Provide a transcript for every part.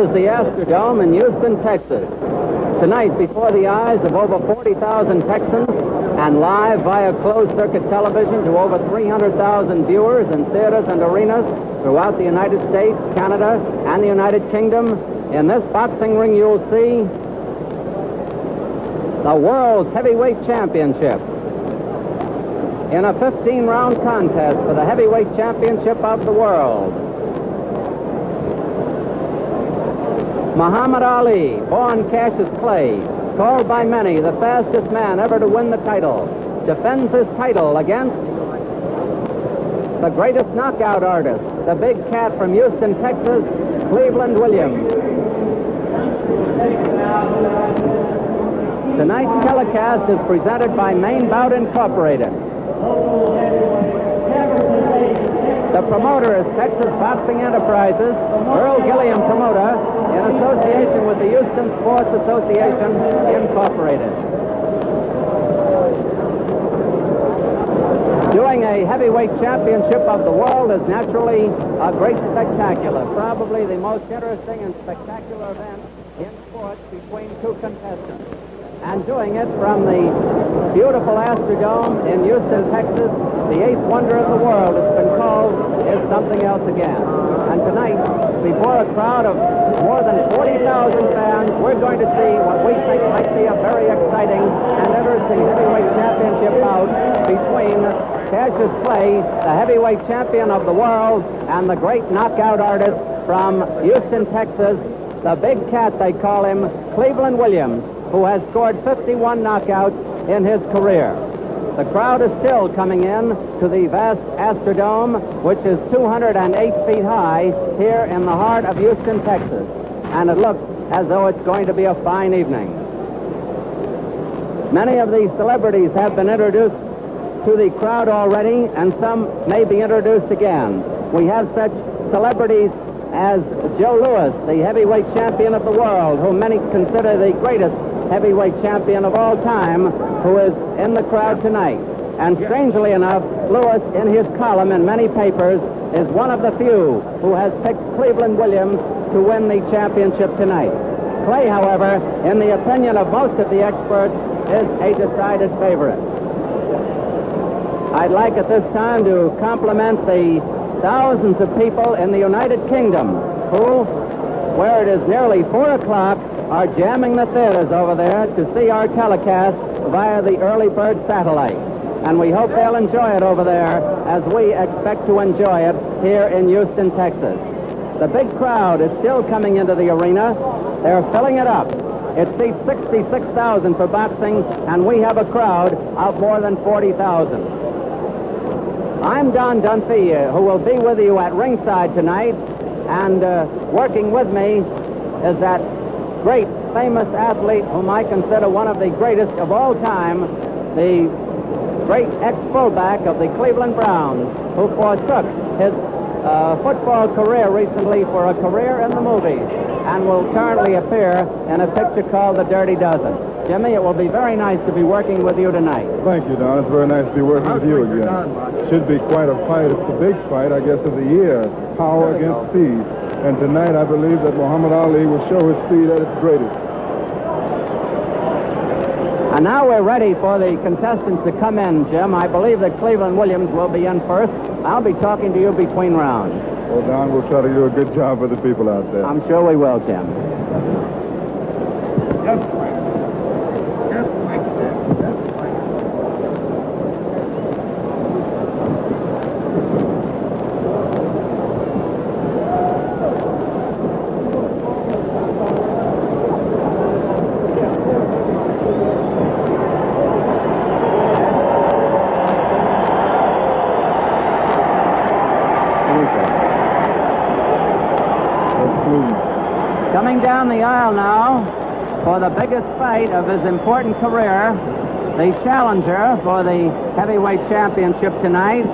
is the Astrodome in Houston, Texas. Tonight, before the eyes of over 40,000 Texans and live via closed-circuit television to over 300,000 viewers in theaters and arenas throughout the United States, Canada, and the United Kingdom, in this boxing ring you'll see the World's Heavyweight Championship in a 15-round contest for the Heavyweight Championship of the world. Muhammad Ali, born Cassius Clay, called by many the fastest man ever to win the title, defends his title against the greatest knockout artist, the big cat from Houston, Texas, Cleveland Williams. Tonight's telecast is presented by Main Bout Incorporated. The promoter is Texas Boxing Enterprises, Earl Gilliam promoter, in association with the Houston Sports Association, Incorporated. Doing a heavyweight championship of the world is naturally a great spectacular, probably the most interesting and spectacular event in sports between two contestants. And doing it from the beautiful Astrodome in Houston, Texas, the eighth wonder of the world, it's been called, is something else again. And tonight, before a crowd of more than 40,000 fans, we're going to see what we think might be a very exciting and interesting heavyweight championship bout between Cassius Clay, the heavyweight champion of the world, and the great knockout artist from Houston, Texas, the big cat, they call him, Cleveland Williams, who has scored 51 knockouts in his career. The crowd is still coming in to the vast Astrodome, which is 208 feet high here in the heart of Houston, Texas. And it looks as though it's going to be a fine evening. Many of these celebrities have been introduced to the crowd already, and some may be introduced again. We have such celebrities as Joe Louis, the heavyweight champion of the world, whom many consider the greatest heavyweight champion of all time, who is in the crowd tonight. And strangely enough, Louis, in his column in many papers, is one of the few who has picked Cleveland Williams to win the championship tonight. Clay, however, in the opinion of most of the experts, is a decided favorite. I'd like at this time to compliment the thousands of people in the United Kingdom who, where it is nearly 4 o'clock, are jamming the theaters over there to see our telecast via the early bird satellite. And we hope they'll enjoy it over there as we expect to enjoy it here in Houston, Texas. The big crowd is still coming into the arena. They're filling it up. It seats 66,000 for boxing, and we have a crowd of more than 40,000. I'm Don Dunphy, who will be with you at ringside tonight, and working with me is that great, famous athlete whom I consider one of the greatest of all time, the great ex-fullback of the Cleveland Browns, who forsook his football career recently for a career in the movies, and will currently appear in a picture called The Dirty Dozen. Jimmy, it will be very nice to be working with you tonight. Thank you, Don. It's very nice to be working with you again. Should be quite a fight. It's the big fight, I guess, of the year. Power against speed. And tonight, I believe that Muhammad Ali will show his speed at its greatest. And now we're ready for the contestants to come in, Jim. I believe that Cleveland Williams will be in first. I'll be talking to you between rounds. Well, Don, we'll try to do a good job for the people out there. I'm sure we will, Jim. Just like this. Just like this. Coming down the aisle now for the biggest fight of his important career, the challenger for the heavyweight championship tonight,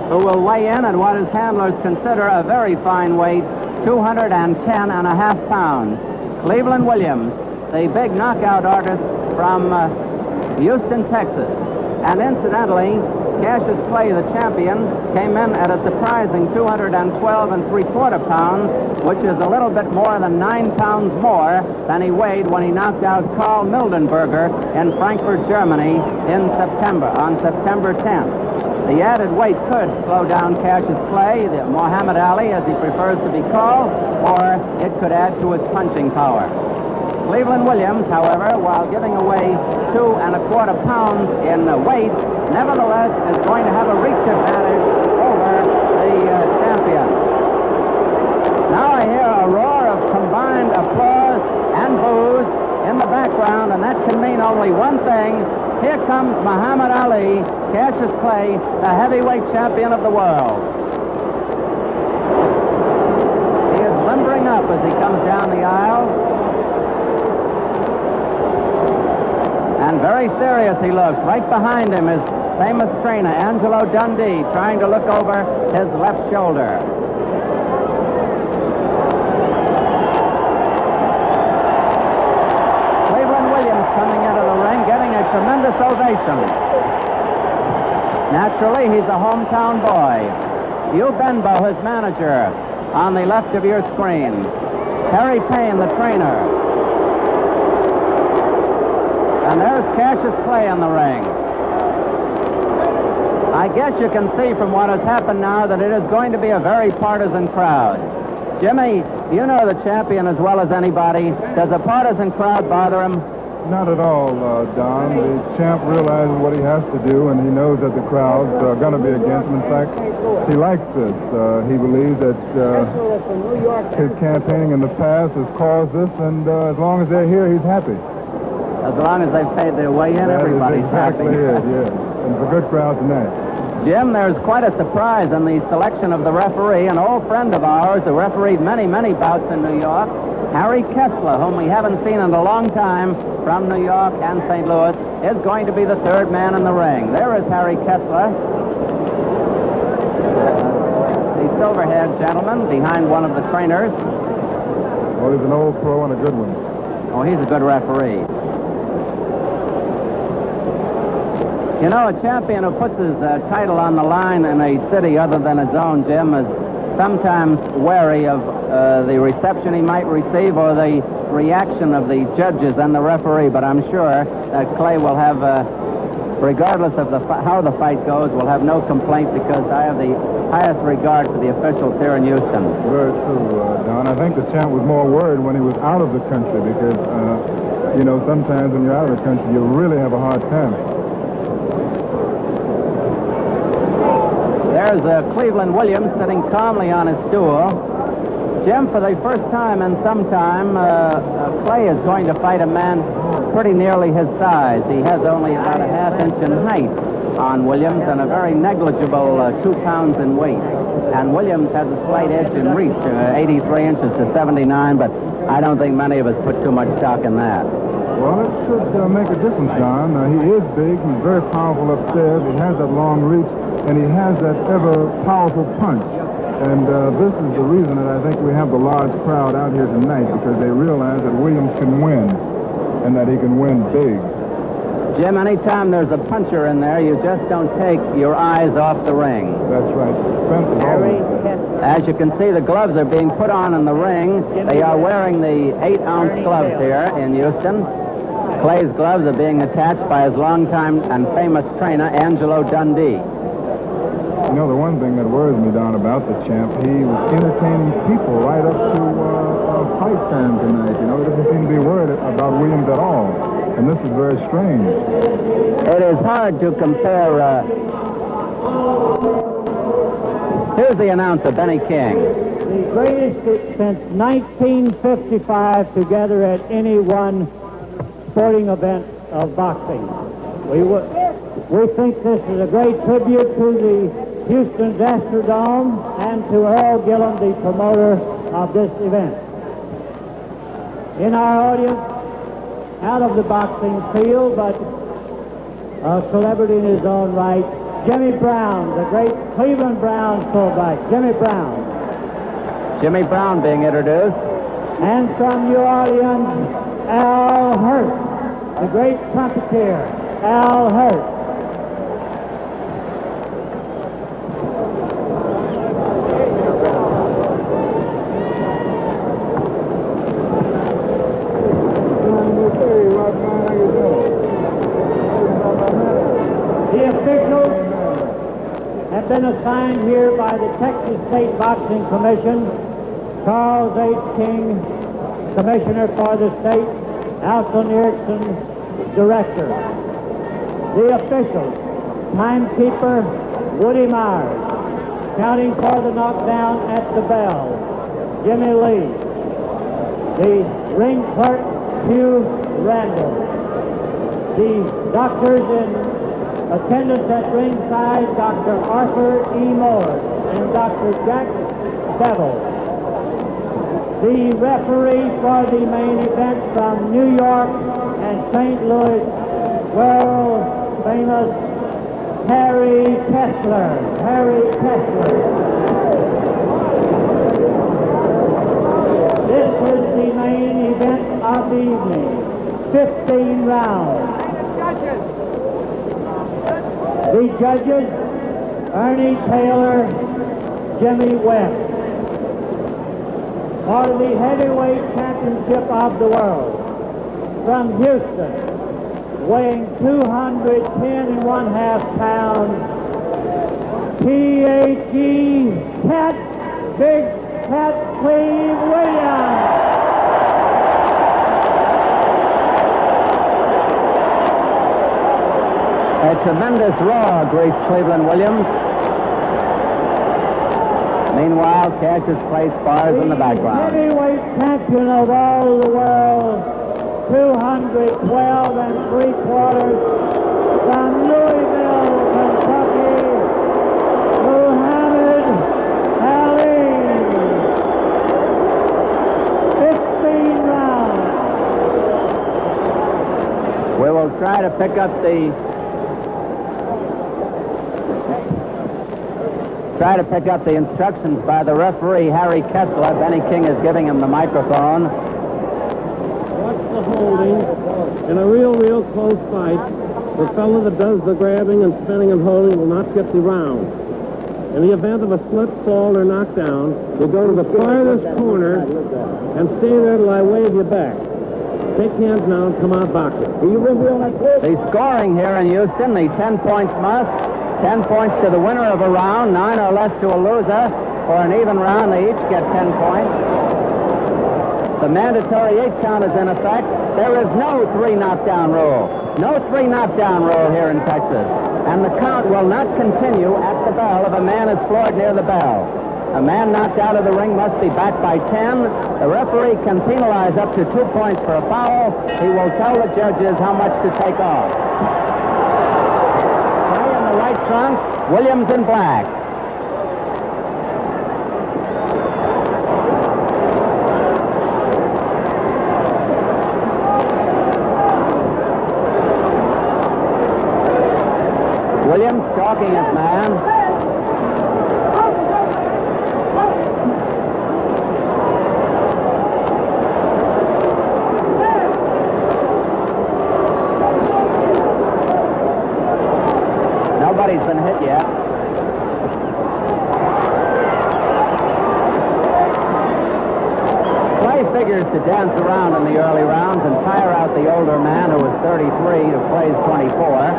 who will weigh in at what his handlers consider a very fine weight, 210.5 pounds. Cleveland Williams, the big knockout artist from Houston, Texas. And incidentally, Cassius Clay, the champion, came in at a surprising 212 3/4 pounds, which is a little bit more than 9 pounds more than he weighed when he knocked out Karl Mildenberger in Frankfurt, Germany on September 10th. The added weight could slow down Cassius Clay, the Muhammad Ali, as he prefers to be called, or it could add to his punching power. Cleveland Williams, however, while giving away 2 1/4 pounds in weight, nevertheless is going to have a reach advantage over the champion. Now I hear a roar of combined applause and boos in the background, and that can mean only one thing. Here comes Muhammad Ali, Cassius Clay, the heavyweight champion of the world. He is limbering up as he comes down the aisle. And very serious he looks. Right behind him is famous trainer Angelo Dundee, trying to look over his left shoulder. Cleveland Williams coming into the ring, getting a tremendous ovation. Naturally, he's a hometown boy. Hugh Benbow, his manager, on the left of your screen. Harry Payne, the trainer. And there's Cassius Clay in the ring. I guess you can see from what has happened now that it is going to be a very partisan crowd. Jimmy, you know the champion as well as anybody. Does a partisan crowd bother him? Not at all, Don. The champ realizes what he has to do, and he knows that the crowd's going to be against him. In fact, he likes this. He believes that his campaigning in the past has caused this, and as long as they're here, he's happy. As long as they've paid their way in, everybody's happy. Exactly it, yes. And it's a good crowd tonight. Jim, there's quite a surprise in the selection of the referee. An old friend of ours who refereed many, many bouts in New York, Harry Kessler, whom we haven't seen in a long time from New York and St. Louis, is going to be the third man in the ring. There is Harry Kessler, the silver-haired gentleman behind one of the trainers. Well, he's an old pro and a good one. Oh, he's a good referee. You know, a champion who puts his title on the line in a city other than his own, Jim, is sometimes wary of the reception he might receive or the reaction of the judges and the referee. But I'm sure that Clay will have, regardless of how the fight goes, will have no complaint, because I have the highest regard for the officials here in Houston. Very true, Don. I think the champ was more worried when he was out of the country, because, you know, sometimes when you're out of the country, you really have a hard time. There's Cleveland Williams sitting calmly on his stool. Jim, for the first time in some time, Clay is going to fight a man pretty nearly his size. He has only about a half-inch in height on Williams and a very negligible 2 pounds in weight. And Williams has a slight edge in reach, 83 inches to 79, but I don't think many of us put too much stock in that. Well, it should make a difference, Don. He is big, he's very powerful upstairs, he has that long reach, and he has that ever-powerful punch. And this is the reason that I think we have the large crowd out here tonight, because they realize that Williams can win, and that he can win big. Jim, anytime there's a puncher in there, you just don't take your eyes off the ring. That's right. As you can see, the gloves are being put on in the ring. They are wearing the 8-ounce gloves here in Houston. Clay's gloves are being attached by his longtime and famous trainer, Angelo Dundee. You know, the one thing that worries me, Don, about the champ, he was entertaining people right up to fight time tonight. You know, he doesn't seem to be worried about Williams at all. And this is very strange. It is hard to compare. Here's the announcer, Benny King. The greatest since 1955 together at any one sporting event of boxing. We think this is a great tribute to the Houston's Astrodome and to Earl Gilliam, the promoter of this event. In our audience, out of the boxing field, but a celebrity in his own right, Jimmy Brown, the great Cleveland Browns fullback, Jimmy Brown. Jimmy Brown being introduced. And from New Orleans, Al Hurt, the great trumpeter, Al Hurt. have been assigned here by the Texas State Boxing Commission, Charles H. King, Commissioner for the state, Alton Erickson, Director. The officials, timekeeper Woody Myers, counting for the knockdown at the bell, Jimmy Lee. The ring clerk, Hugh Randall. The doctors in attendance at ringside, Dr. Arthur E. Moore and Dr. Jack Bevel. The referee for the main event from New York and St. Louis, world famous Harry Kessler. Harry Kessler. This is the main event of the evening. 15 rounds. The judges, Ernie Taylor, Jimmy Webb. For the heavyweight championship of the world, from Houston, weighing 210 1/2 pounds, P.H.E. Pat, Big Pat Cleve Williams. A tremendous roar greets Cleveland Williams. Meanwhile, Cassius placed bars in the background. Heavyweight champion of all the world, 212 3/4, from Louisville, Kentucky, Muhammad Ali. 15 rounds. We will try to pick up the instructions by the referee, Harry Kessler. Benny King is giving him the microphone. Watch the holding. In a real close fight, the fellow that does the grabbing and spinning and holding will not get the round. In the event of a slip, fall, or knockdown, you go to the farthest corner and stay there till I wave you back. Take hands now and come out boxing. The scoring here in Houston, the 10 points must. 10 points to the winner of a round, 9 or less to a loser. For an even round, they each get 10 points. The mandatory 8 count is in effect. There is no 3 knockdown rule. No 3 knockdown rule here in Texas. And the count will not continue at the bell if a man is floored near the bell. A man knocked out of the ring must be back by 10. The referee can penalize up to 2 points for a foul. He will tell the judges how much to take off. White trunks, Williams in black. Williams stalking his man. Nobody's been hit yet. Clay figures to dance around in the early rounds and tire out the older man who was 33 to plays 24.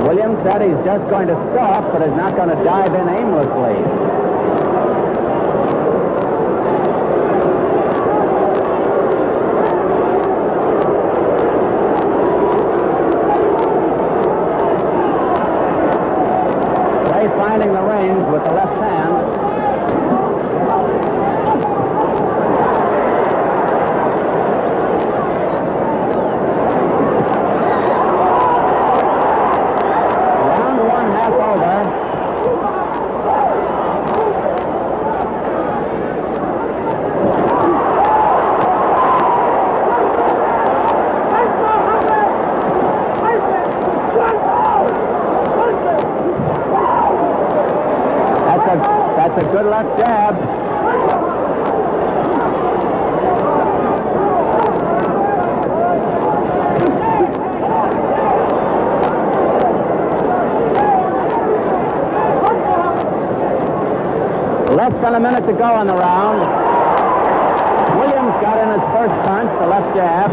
Williams said he's just going to stop, but is not going to dive in aimlessly. Finding the range with the left hand. Round 1, half over. That's a good left jab. Less than a minute to go in the round. Williams first punch, the left jab.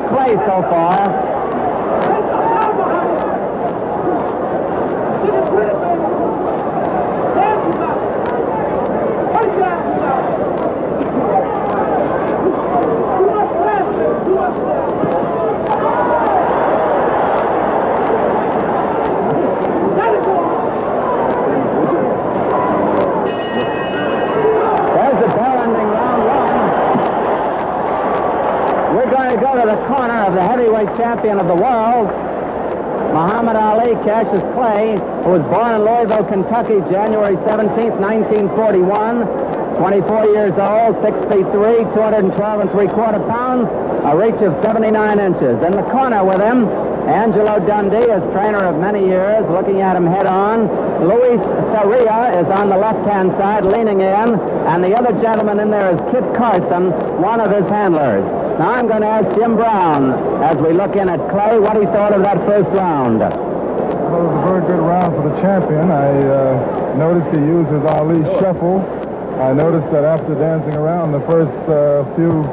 Clay so far. There's the bell ending round one. We're going to go to the corner of the heavyweight champion of the world, Muhammad Ali Cassius Clay, who was born in Louisville, Kentucky, January 17th, 1941, 24 years old, 6 feet 3, 212 3/4 pounds, a reach of 79 inches. In the corner with him, Angelo Dundee, his trainer of many years, looking at him head on. Luis Sarria is on the left-hand side, leaning in, and the other gentleman in there is Kit Carson, one of his handlers. Now I'm going to ask Jim Brown, as we look in at Clay, what he thought of that first round. Well, it was a very good round for the champion. I noticed he used his Ali shuffle. I noticed that after dancing around the first few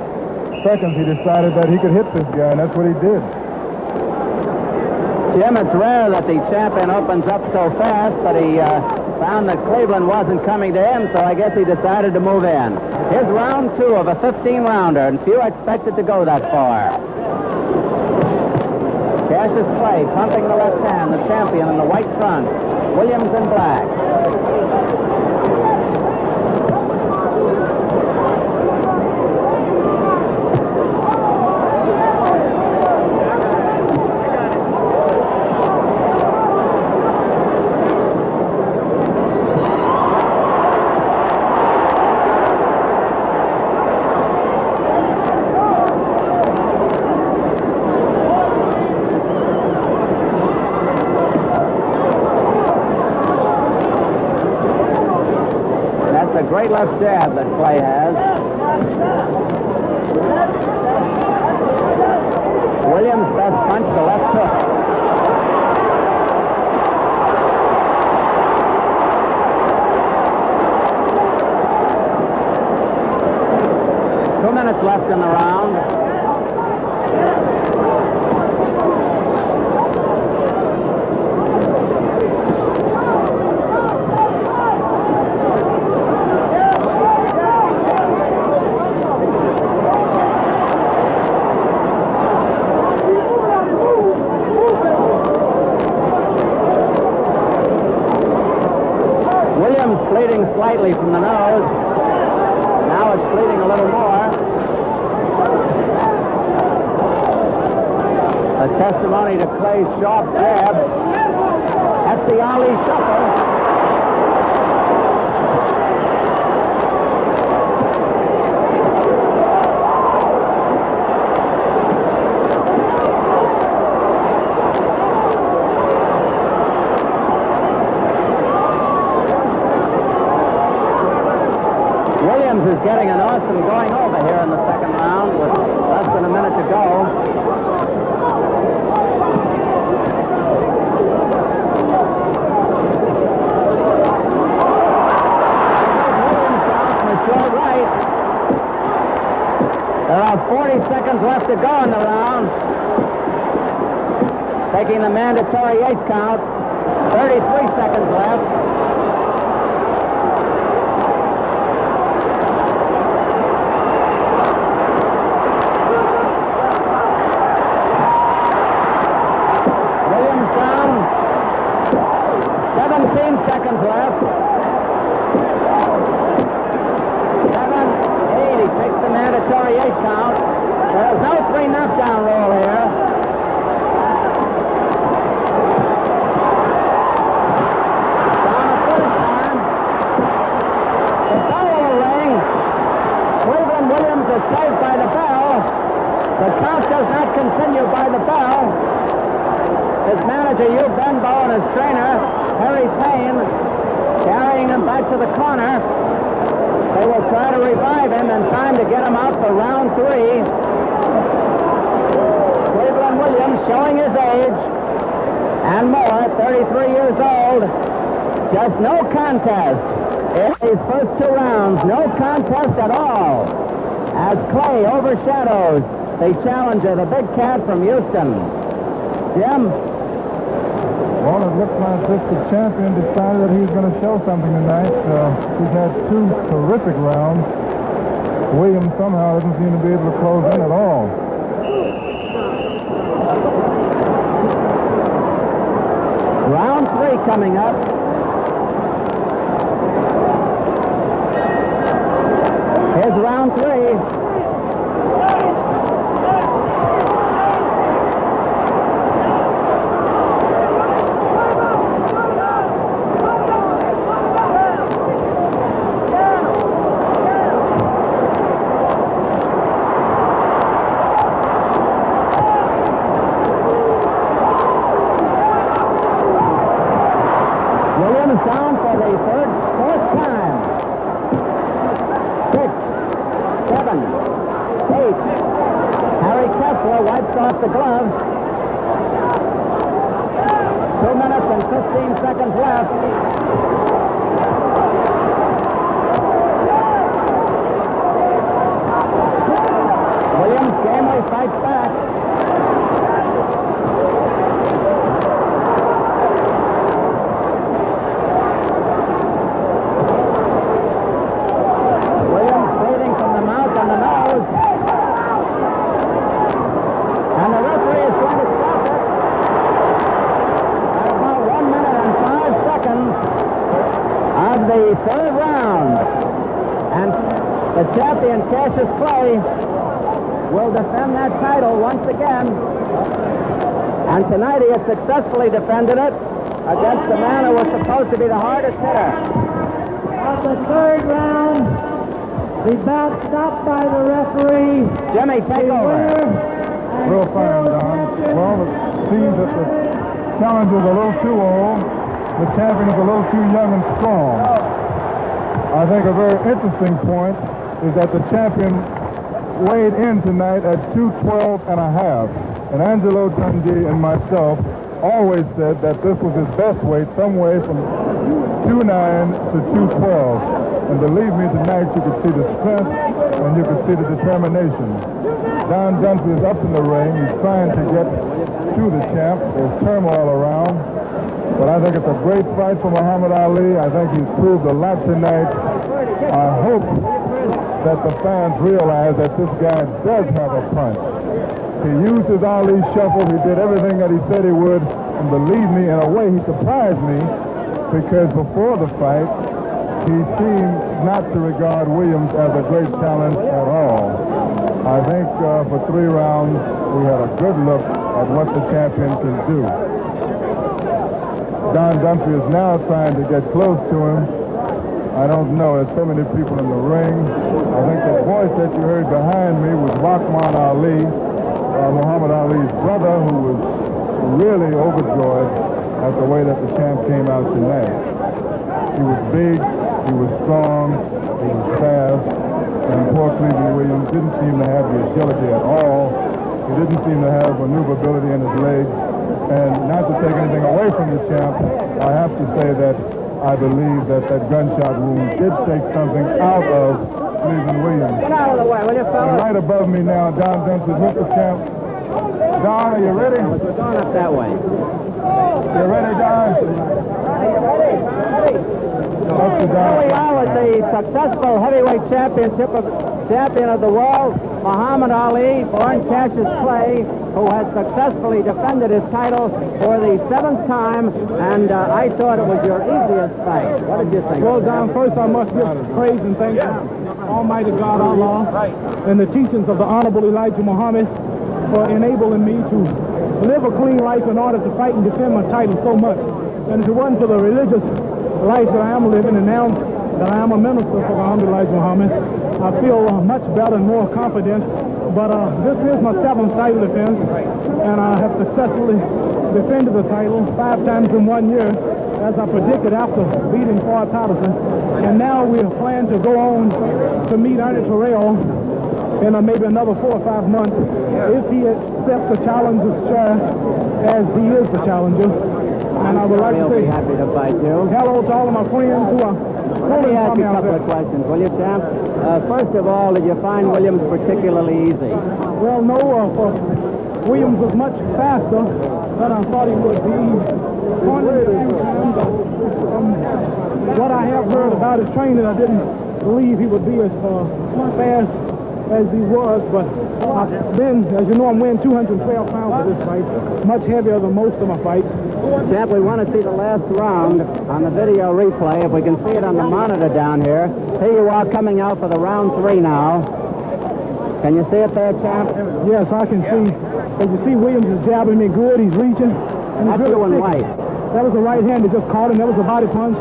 seconds, he decided that he could hit this guy, and that's what he did. Jim, it's rare that the champion opens up so fast, but he found that Cleveland wasn't coming to him, so I guess he decided to move in. Here's round 2 of a 15-rounder, and few expected to go that far. Cassius Clay pumping the left hand, the champion in the white trunks. Williams in black. Great left jab that Clay has. Williams' best punch, the left hook. Two minutes left in the round. Bleeding slightly from the nose. Now it's bleeding a little more. A testimony to Clay's sharp jab. That's the Ali shuffle. Is getting an awesome going over here in the second round with less than a minute to go. Right. There are 40 seconds left to go in the round. Taking the mandatory 8 count. 33 seconds left. Seconds left. 7, 8. He takes the mandatory 8 count. There's no 3 knockdown roll here. Down the first time. The bell will ring. Cleveland Williams is saved by the bell. The count does not continue by His manager, Hugh Benbow, and his trainer, Harry Payne, carrying him back to the corner. They will try to revive him in time to get him out for round 3. Cleveland Williams showing his age and more, 33 years old. Just no contest in these first 2 rounds. No contest at all as Clay overshadows the challenger, the big cat from Houston. Jim? Well, it looks like this the champion decided that he was going to show something tonight. He's had 2 terrific rounds. Williams somehow doesn't seem to be able to close in at all. Round 3 coming up. Here's round 3. Down for the fourth time. 6, 7, 8. Harry Kessler wipes off the gloves. 2 minutes and 15 seconds left. Williams gamely fights back. The 3rd round, and the champion Cassius Clay will defend that title once again, and tonight he has successfully defended it against the man who was supposed to be the hardest hitter. Of the 3rd round, the bout stopped by the referee. Jimmy, take over. Real fine, Don. Well, it seems that the challenger's a little too old. The champion is a little too young and strong. I think a very interesting point is that the champion weighed in tonight at 212 and a half. And Angelo Dundee and myself always said that this was his best weight, somewhere from 209 to 212. And believe me, tonight you could see the strength and you could see the determination. Don Dunphy is up in the ring. He's trying to get to the champ. There's turmoil around. But I think it's a great fight for Muhammad Ali. I think he's proved a lot tonight. I hope that the fans realize that this guy does have a punch. He used his Ali shuffle. He did everything that he said he would. And believe me, in a way, he surprised me because before the fight, he seemed not to regard Williams as a great challenge at all. I think for 3 rounds, we had a good look at what the champion can do. Don Dunphy is now trying to get close to him. I don't know. There's so many people in the ring. I think the voice that you heard behind me was Rahman Ali, Muhammad Ali's brother, who was really overjoyed at the way that the champ came out tonight. He was big, he was strong, he was fast, and poor Cleveland Williams didn't seem to have the agility at all. He didn't seem to have maneuverability in his legs. And not to take anything away from the champ, I have to say that I believe that that gunshot wound did take something out of Cleveland Williams. Get out of the way, will you, fellas? And right above me now, Don Dunphy with the champ. Don, are you ready? We're going up that way. You ready, Don? Ready. Here we are with the successful heavyweight champion of the world, Muhammad Ali, born Cassius Clay, who has successfully defended his title for the 7th time, and I thought it was your easiest fight. What did you think? Well, Don, first I must give praise and thanks to Almighty God Allah and the teachings of the Honorable Elijah Muhammad for enabling me to live a clean life in order to fight and defend my title so much. And if it wasn't for the religious life that I am living, and now that I am a minister for the Honorable Elijah Muhammad, I feel much better and more confident. But this is my 7th title defense, and I have successfully defended the title 5 times in 1 year, as I predicted after beating Floyd Patterson. And now we plan to go on to meet Ernie Terrell in maybe another 4 or 5 months if he accepts the challenger's chair as he is the challenger. And I would like to say be happy to fight you. hello to all of my friends who are Let me ask you a couple of questions, will you, champ? First of all, did you find Williams particularly easy? Well, no, Williams was much faster than I thought he would be. What I have heard about his training, I didn't believe he would be as fast as he was, but as you know, I'm weighing 212 pounds for this fight, much heavier than most of my fights. Champ, we want to see the last round on the video replay. If we can see it on the monitor down here. Here you are coming out for the round 3 now. Can you see it there, champ? Yes, I can see. As you see, Williams is jabbing me good. He's reaching. And he's That's really you and thick. White. That was a right hand that just caught him. That was a body punch.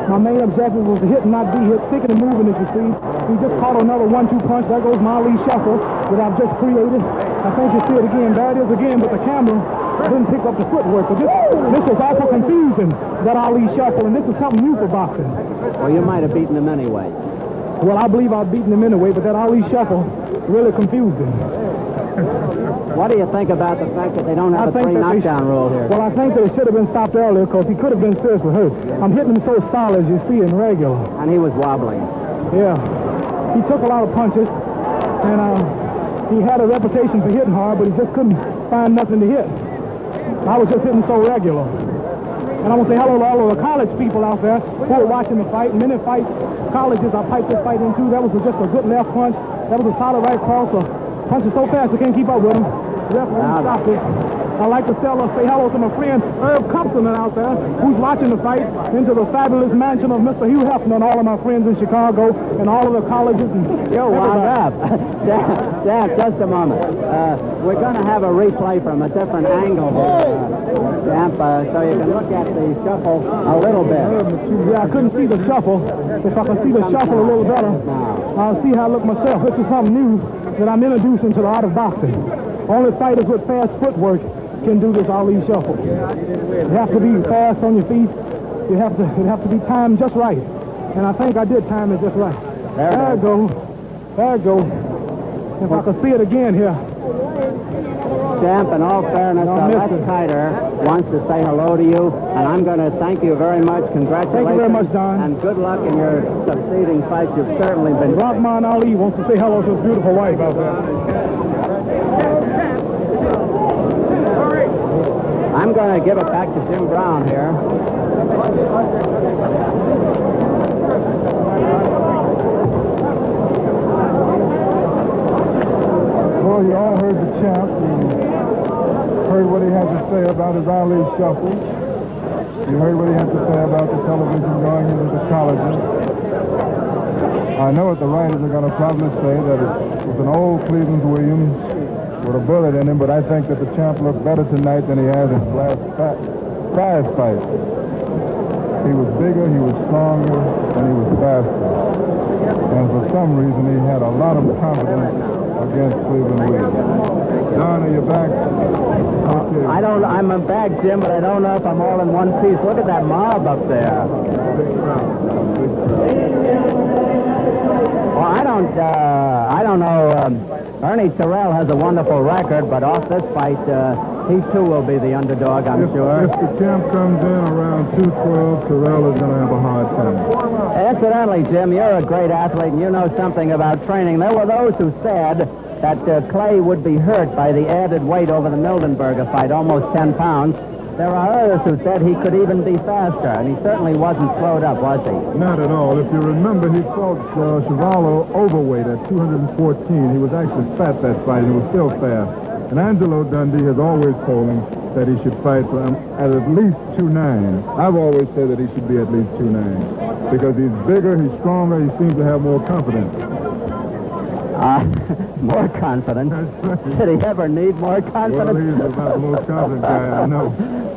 My main objective was to hit and not be hit. Sticking and moving, as you see. He just caught another 1-2 punch. There goes my Ali shuffle that I've just created. I think you see it again. There it is again, but the camera didn't pick up the footwork. But this was awful confusing, that Ali shuffle, and this is something new for boxing. Well, you might have beaten him anyway. Well, I believe I've beaten him anyway, but that Ali shuffle really confused him. What do you think about the fact that they don't have a 3 knockdown rule here? Well, I think that it should have been stopped earlier because he could have been seriously hurt. I'm hitting him so solid, as you see, in regular. And he was wobbling. Yeah. He took a lot of punches, and he had a reputation for hitting hard, but he just couldn't find nothing to hit. I was just hitting so regular. And I want to say hello to all of the college people out there who are watching the fight. Many colleges I piped this fight into. That was just a good left punch. That was a solid right cross. Punches so fast I can't keep up with him. Referee stopped it. I'd like to say hello to my friend Earl out there, who's watching the fight, into the fabulous mansion of Mr. Hugh Hefner, and all of my friends in Chicago, and all of the colleges. And you're wound up. Dad, just a moment. We're going to have a replay from a different angle here, Champ, so you can look at the shuffle a little bit. Yeah, I couldn't see the shuffle. If I can see the shuffle a little better, I'll see how I look myself. This is something new that I'm introducing to the art of boxing. Only fighters with fast footwork can do this Ali shuffle. You have to be fast on your feet. It have to be timed just right. And I think I did time it just right. There it goes. There it goes. If I could see it again here. Champ, in all fairness, Les Kiter wants to say hello to you, and I'm going to thank you very much. Congratulations. Thank you very much, Don. And good luck in your succeeding fights. You've certainly been... Rahman Ali wants to say hello to his beautiful wife out there. I'm going to give it back to Jim Brown here. Well, you all heard the champ. You heard what he had to say about his Ali shuffle. You heard what he had to say about the television going into the colleges. I know what the writers are going to probably say, that it was an old Cleveland Williams with a bullet in him, but I think that the champ looked better tonight than he has in his last 5 fights. He was bigger, he was stronger, and he was faster. And for some reason, he had a lot of confidence against Cleveland Williams. Don, are you back? Okay. I'm back, Jim, but I don't know if I'm all in one piece. Look at that mob up there. Big crowd. Big crowd. Well, I don't know. Ernie Terrell has a wonderful record, but off this fight, he too will be the underdog, I'm sure. If the champ comes in around 212, Terrell is going to have a hard time. Incidentally, Jim, you're a great athlete, and you know something about training. There were those who said that Clay would be hurt by the added weight over the Mildenberger fight, almost 10 pounds. There are others who said he could even be faster, and he certainly wasn't slowed up, was he? Not at all. If you remember, he fought Chevalo overweight at 214. He was actually fat that fight, and he was still fast. And Angelo Dundee has always told him that he should fight for him at least 2'9". I've always said that he should be at least 2'9", because he's bigger, he's stronger, he seems to have more confidence. More confidence? Did he ever need more confidence? Well, he's about the most confident guy I know.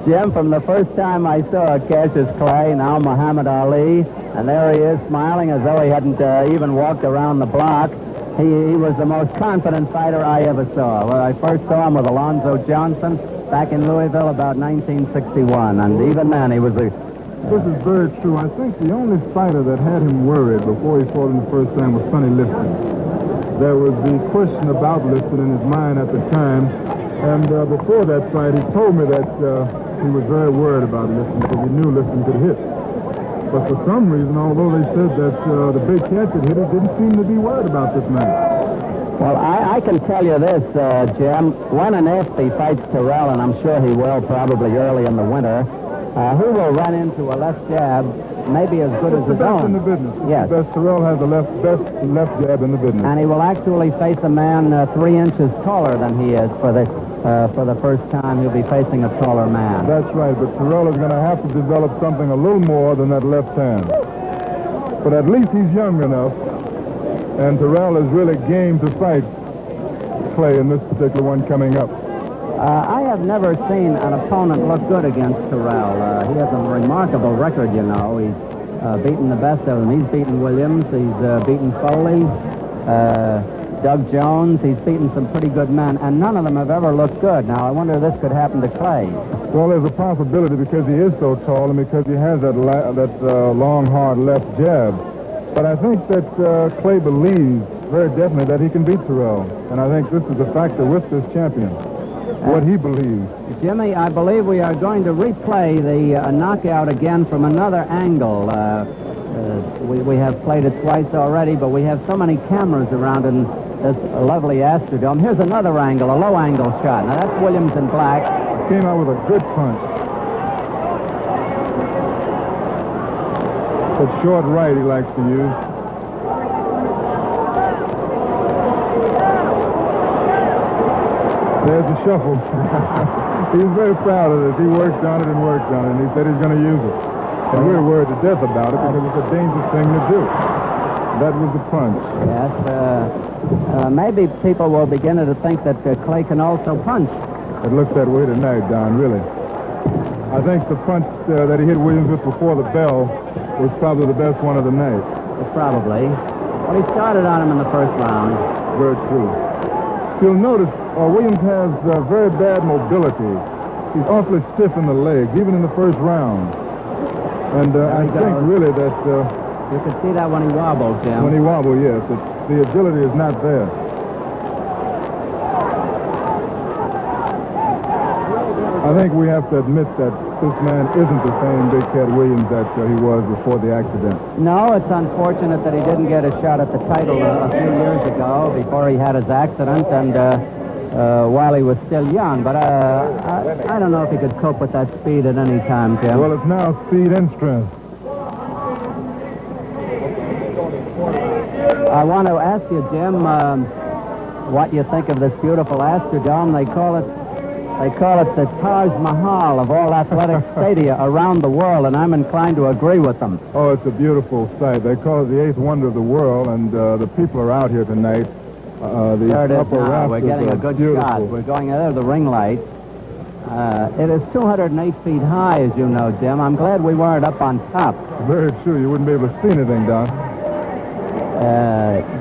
Jim, from the first time I saw Cassius Clay, now Muhammad Ali, and there he is smiling as though he hadn't even walked around the block. He was the most confident fighter I ever saw. When I first saw him with Alonzo Johnson, back in Louisville about 1961, and even then he was a... This is very true. I think the only fighter that had him worried before he fought him the first time was Sonny Liston. There was the question about Liston in his mind at the time, and before that fight, he told me that he was very worried about Liston because he knew Liston could hit. But for some reason, although they said that the big cat could hit, he didn't seem to be worried about this man. Well, I can tell you this, Jim. When and if he fights Terrell, and I'm sure he will probably early in the winter, he will run into a left jab maybe as good as his best own. in the business. Yes. The best. Terrell has the best left jab in the business. And he will actually face a man 3 inches taller than he is for the first time. He'll be facing a taller man. That's right, but Terrell is going to have to develop something a little more than that left hand. But at least he's young enough, and Terrell is really game to fight Clay in this particular one coming up. I have never seen an opponent look good against Terrell. He has a remarkable record, you know. He's beaten the best of them. He's beaten Williams. He's beaten Foley, Doug Jones. He's beaten some pretty good men, and none of them have ever looked good. Now, I wonder if this could happen to Clay. Well, there's a possibility because he is so tall and because he has that long, hard left jab. But I think that Clay believes very definitely that he can beat Terrell, and I think this is a factor with this champion. What he believes. Jimmy, I believe we are going to replay the knockout again from another angle. We have played it twice already, but we have so many cameras around in this lovely Astrodome. Here's another angle, a low-angle shot. Now, that's Williams in black. Came out with a good punch. That short right he likes to use. There's the shuffle. He's very proud of this. He worked on it and worked on it, and he said he's going to use it. And we're worried to death about it because it's a dangerous thing to do. That was the punch. Yes. Maybe people will begin to think that Clay can also punch. It looks that way tonight, Don, really. I think the punch that he hit Williams with before the bell was probably the best one of the night. Probably. Well, he started on him in the first round. Very true. You'll notice Williams has very bad mobility. He's awfully stiff in the legs, even in the first round. And I think really that... you could see that when he wobbled, Jim. When he wobbled, yes. The agility is not there. I think we have to admit that this man isn't the same Big Cat Williams that he was before the accident. No, it's unfortunate that he didn't get a shot at the title a few years ago before he had his accident and while he was still young. But I don't know if he could cope with that speed at any time, Jim. Well, it's now speed and strength. I want to ask you, Jim, what you think of this beautiful Astrodome. They call it the Taj Mahal of all athletic stadia around the world, and I'm inclined to agree with them. Oh, it's a beautiful sight. They call it the eighth wonder of the world, and the people are out here tonight. There it is now. We're getting a good shot. We're going under the ring light. It is 208 feet high, as you know, Jim. I'm glad we weren't up on top. Very true. You wouldn't be able to see anything, Don.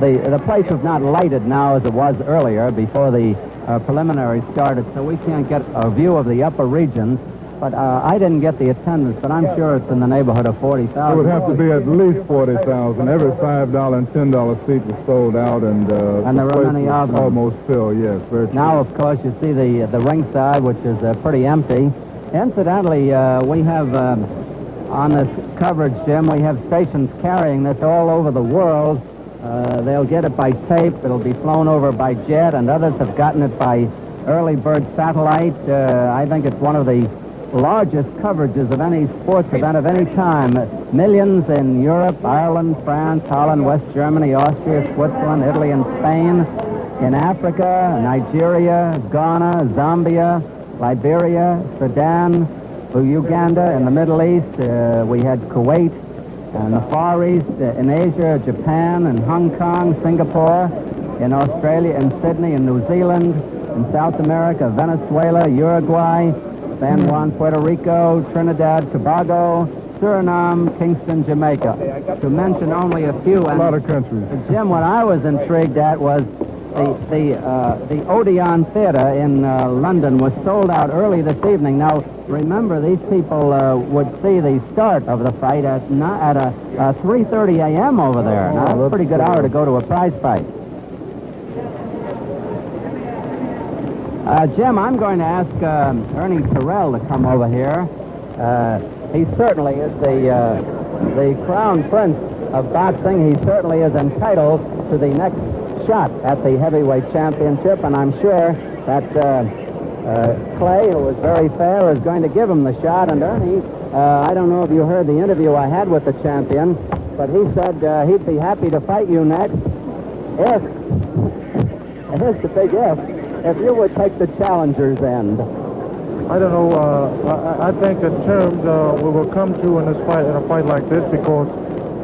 The place is not lighted now as it was earlier before the preliminary started, so we can't get a view of the upper regions. But I didn't get the attendance, but I'm sure it's in the neighborhood of 40,000. It would have to be at least 40,000. Every $5 and $10 seat was sold out, and there were many of them. Almost filled, yes. Very true. Now, of course, you see the ringside, which is pretty empty. Incidentally, we have on this coverage, Jim, we have stations carrying this all over the world. They'll get it by tape. It'll be flown over by jet, and others have gotten it by early bird satellite. I think it's one of the largest coverages of any sports event of any time. Millions in Europe, Ireland, France, Holland, West Germany, Austria, Switzerland, Italy, and Spain. In Africa, Nigeria, Ghana, Zambia, Liberia, Sudan, Uganda. In the Middle East, we had Kuwait. In the Far East, in Asia, Japan, and Hong Kong, Singapore, in Australia, in Sydney, in New Zealand, in South America, Venezuela, Uruguay, San Juan, Puerto Rico, Trinidad, Tobago, Suriname, Kingston, Jamaica, to mention only a few. A lot of countries. Jim, what I was intrigued at was the Odeon Theater in London was sold out early this evening. Now, remember, these people would see the start of the fight at 3:30 a.m. over there. Now, that's a pretty good hour to go to a prize fight. Jim, I'm going to ask Ernie Terrell to come over here. He certainly is the crown prince of boxing. He certainly is entitled to the next shot at the heavyweight championship, and I'm sure that Clay, who is very fair, is going to give him the shot. And Ernie, I don't know if you heard the interview I had with the champion, but he said he'd be happy to fight you next if, and here's the big if you would take the challenger's end. I don't know. I think the terms we will come to in a fight like this, because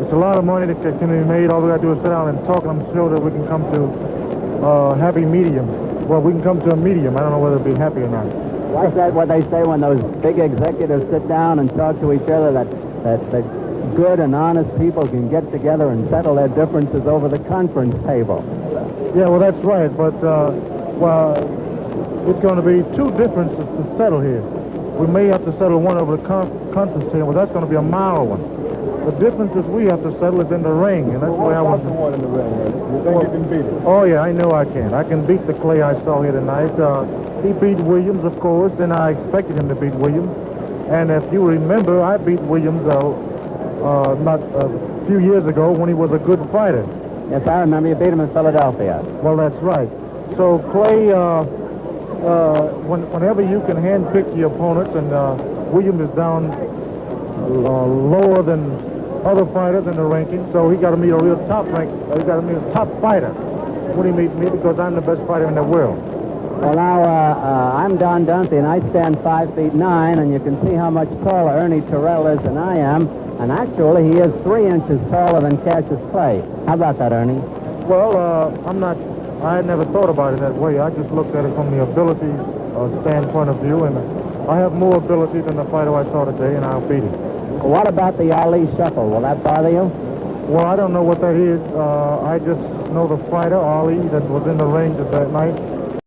it's a lot of money that can be made. All we got to do is sit down and talk, and I'm sure that we can come to happy medium. Well, we can come to a medium. I don't know whether it'll be happy or not. Why is that what they say when those big executives sit down and talk to each other, that good and honest people can get together and settle their differences over the conference table? Yeah, well, that's right. But, well, it's going to be two differences to settle here. We may have to settle one over the conference table, but that's going to be a mild one. The difference is we have to settle it in the ring, and that's the way I want to. One in the ring, you think you can beat it? Oh yeah, I know I can. I can beat the Clay I saw here tonight. He beat Williams, of course, and I expected him to beat Williams. And if you remember, I beat Williams not a few years ago when he was a good fighter. Yes, I remember you beat him in Philadelphia. Well, that's right. So Clay, whenever you can handpick your opponents, and Williams is down lower than other fighters in the ranking, so he got to meet a real top rank. He got to meet a top fighter when he meets me, because I'm the best fighter in the world. Well, now I'm Don Dunphy, and I stand 5'9", and you can see how much taller Ernie Terrell is than I am. And actually, he is 3 inches taller than Cassius Clay. How about that, Ernie? Well, I had never thought about it that way. I just looked at it from the ability standpoint of view, and I have more ability than the fighter I saw today, and I'll beat him. What about the Ali shuffle? Will that bother you? Well, I don't know what that is. I just know the fighter, Ali, that was in the ring that night.